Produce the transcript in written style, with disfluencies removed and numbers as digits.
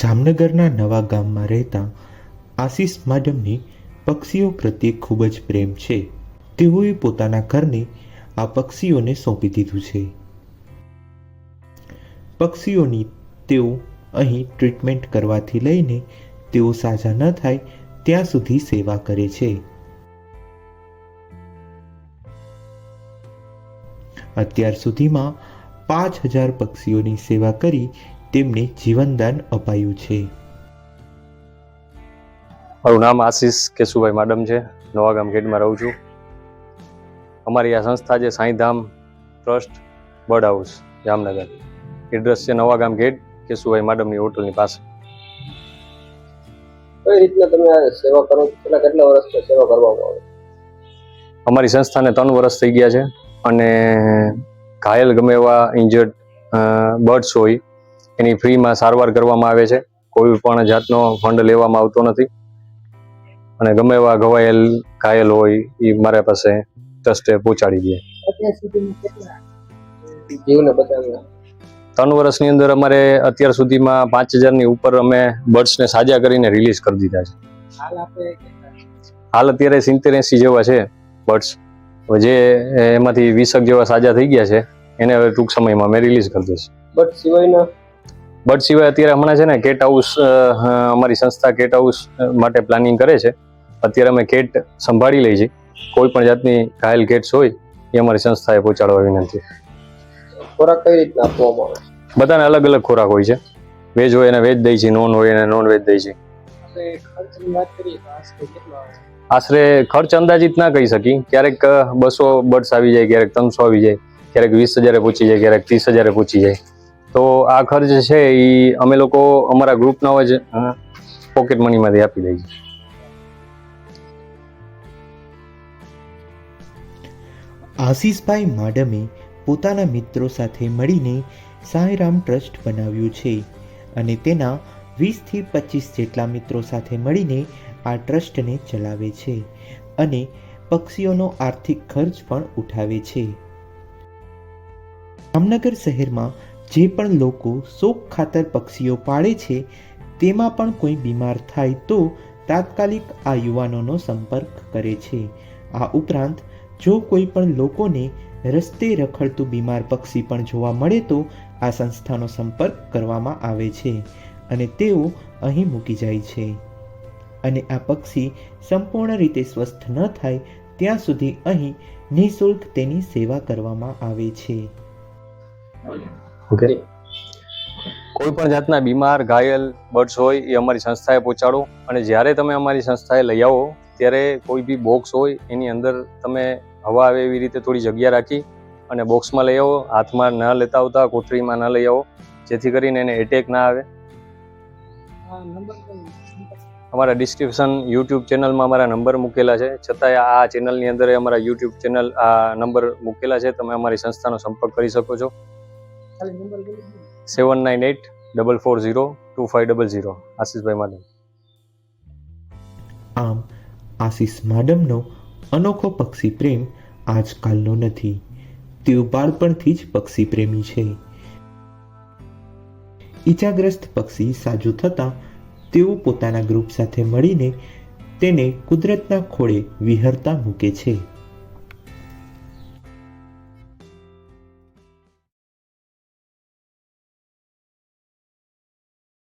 જામનગરના નવા ગામમાં રહેતા આશીષ માડમને પક્ષીઓ પ્રત્યે ખૂબ જ પ્રેમ છે. તેઓએ પોતાના ઘરને આ પક્ષીઓને સોંપી દીધું છે. પક્ષીઓની તેઓ અહીં ટ્રીટમેન્ટ કરવાથી લઈને તેઓ સાજા ન થાય ત્યાં સુધી સેવા કરે છે. અત્યાર સુધીમાં 5000 પક્ષીઓની સેવા કરી તેમને જીવનદાન અપાયું છે. મારું નામ આશીષ કેશુભાઈ માડમ છે. નવાગામ ગેટમાં રહું છું. અમારી આ સંસ્થા છે Saidham trust bird house Jamnagar. Address છે નવાગામ ગેટ કેશુભાઈ માડમની હોટલની પાસે. કઈ રીતના તમે આ સેવા કરો છો? કેટલા વર્ષથી સેવા કરવામાં આવે? અમારી સંસ્થાને 3 વર્ષ થઈ ગયા છે અને ઘાયલ ગમે એવા ઇન્જર્ડ બર્ડ્સ હોય એની ફ્રીમાં સારવાર કરવામાં આવે છે. કોઈ પણ જાતનો ફંડ લેવામાં આવતો નથી અને ગમે એવા ઘાયલ હોય એ મારા પાસે ટ્રસ્ટે પહોંચાડી દે. અત્યાર સુધીમાં કેટલા જીવને બચાવ્યા? 3 વર્ષની અંદર અમારે અત્યાર સુધીમાં 5000ની ઉપર અમે બર્ડ્સને સાજા કરીને રિલીઝ કરી દીધા છે. હાલ અત્યારે 70-80 જેવા છે બર્ડ્સ. જે એમાંથી 20 જેવા સાજા થઈ ગયા છે એને હવે ટૂંક સમયમાં અમે રિલીઝ કરી દઈશું. બર્ડ સિવાય અત્યારે હમણાં છે ને કેટ હાઉસ, અમારી સંસ્થા કેટ હાઉસ માટે પ્લાનિંગ કરે છે. અત્યારે અમે કેટ સંભાળી લઈ છીએ. કોઈ પણ જાતની ઘાયલ કેટ્સ હોય એ અમારી સંસ્થાએ પહોંચાડવા વિનંતી. ખોરાક કઈ રીતના આપવામાં આવે? બધાને અલગ અલગ ખોરાક હોય છે. વેજ હોય એને વેજ દઈ છે, નોન હોય એને નોન વેજ દઈ છે. આશરે ખર્ચ અંદાજિત ના કહી શકી. ક્યારેક 200 બર્ડ્સ આવી જાય, ક્યારેક 300 આવી જાય, ક્યારેક 20000 પહોંચી જાય, ક્યારેક 30000 પહોંચી જાય. તો આ ખર્ચ છે એ અમે લોકો અમારા ગ્રુપના જ પોકેટ મનીમાંથી આપી દઈએ છીએ. આશીષભાઈ માડમે પોતાના મિત્રો સાથે મળીને સાંઈરામ ટ્રસ્ટ બનાવ્યું છે અને તેના 20થી 25 જેટલા મિત્રો સાથે મળીને આ ટ્રસ્ટને ચલાવે છે અને પક્ષીઓનો આર્થિક ખર્ચ પણ ઉઠાવે છે. જામનગર શહેરમાં જે પણ લોકો શોખ ખાતર પક્ષીઓ પાળે છે તેમાં પણ કોઈ બીમાર થાય તો તાત્કાલિક આ યુવાનોનો સંપર્ક કરે છે. આ ઉપરાંત જો કોઈ પણ લોકોને રસ્તે રખડતું બીમાર પક્ષી પણ જોવા મળે તો આ સંસ્થાનો સંપર્ક કરવામાં આવે છે અને તેઓ અહીં મૂકી જાય છે અને આ પક્ષી સંપૂર્ણ રીતે સ્વસ્થ ન થાય ત્યાં સુધી અહીં નિઃશુલ્ક તેની સેવા કરવામાં આવે છે. ઓકે, કોઈ પણ જાતના બીમાર ઘાયલ બર્ડ્સ હોય એ અમારી સંસ્થાએ પહોંચાડો અને જ્યારે તમે અમારી સંસ્થાએ લઈ આવો ત્યારે કોઈ બી બોક્સ હોય એની અંદર તમે હવા આવે એવી રીતે થોડી જગ્યા રાખી અને બોક્સમાં લઈ આવો. હાથમાં ન લેતા આવતા, કોથળીમાં ન લઈ આવો, જેથી કરીને એને એટેક ના આવે. અમારા ડિસ્ક્રિપ્શન યુટ્યુબ ચેનલમાં અમારા નંબર મૂકેલા છે. છતાંય આ ચેનલની અંદર અમારા યુટ્યુબ ચેનલ આ નંબર મૂકેલા છે. તમે અમારી સંસ્થાનો સંપર્ક કરી શકો છો. 7984402500. આશીષભાઈ માડમ. આમ આશીષ માડમનો અનોખો પક્ષી પ્રેમ આજકાલનો નથી. તેઓ બાળપણથી જ પક્ષી પ્રેમી છે. ઈજાગ્રસ્ત પક્ષી સાજું થતાં તેઓ પોતાના ગ્રુપ સાથે મળીને તેને કુદરતના ખોળે વિહરતા મૂકે છે.